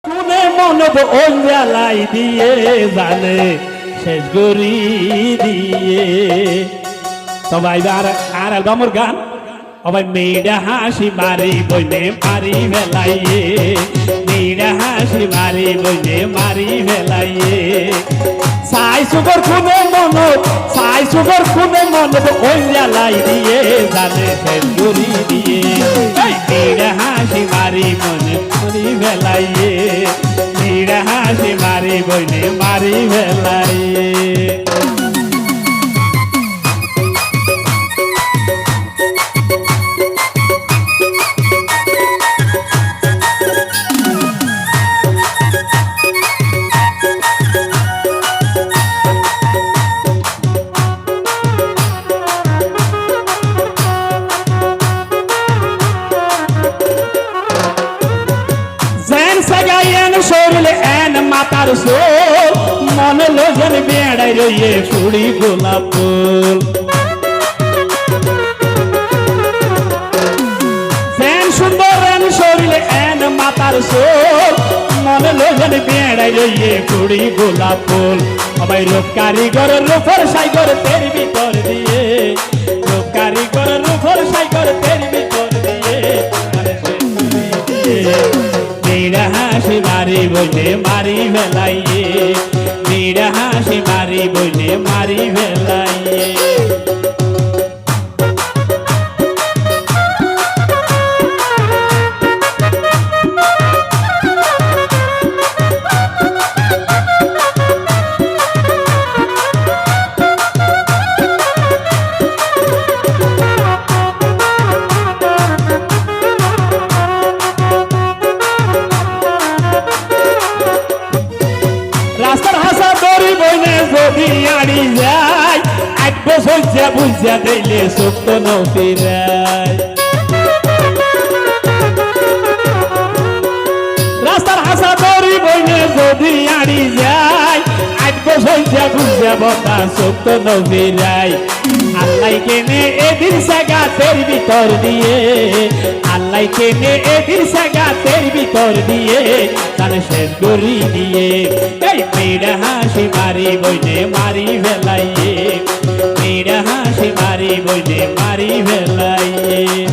কোনে মনব অঞ্জালাই দিয়ে জানে শেষ গরি দিয়ে সবাই আর অ্যালবামের গান সবাই মেয়েরা হাসি মারি বইনে মারি বেলাইয়ে মেয়েরা হাসি মারি বইনে মারি বেলাইয়ে সাই সুগর খুনে মন সাই সুগর খুনে মন অঞ্জালাই দিয়ে জানে শেষ গরি দিয়ে মেয়েরা হাসি মারি মনে মারি বেলাইয়ে মেয়েরা হাসি মারি বইনে মারি বেলাইয়ে শরীরে এন মাতার সোল মনে লোজন বেড়াই রইয়ে ফুড়ি গোলাপ ফুল ফ্যান সুন্দর এন শরীরে এন মাতার সোল মনে লোজন বেড়াই রইয়ে ফুড়ি গোলাপ ফুল সবাই রূপ কারিগর রূপর সাইগর তের ভিতর দিয়ে রূপ কারিগর রূপর সাইগর তের ভিতর দিয়ে মেয়েরা হাসি মারি বইলে মারি ভেলাইয়ে মেয়েরা হাসি মারি বইলে মারি ভেলাইয়ে যদি আড়ি যায় এক বছর যা বুঝা দিলে সত্য নৌতিরায় রাস্তার হাসা দড়ি বইনে যদি আড়ি যায় এক বছর যা বুঝা বতা সত্য নৌতিরায় আল্লাহ কেনে এদিন সাগাতের ভিতর দিয়ে আল্লাহ কেনে এদিন সাগাতের ভিতর দিয়ে তানে শেষ গরি দিয়ে এই মেয়েরা হাসি মারি বইনে মারি ভেলাইয়ে মেয়েরা হাসি মারি বইনে মারি ভেলাইয়ে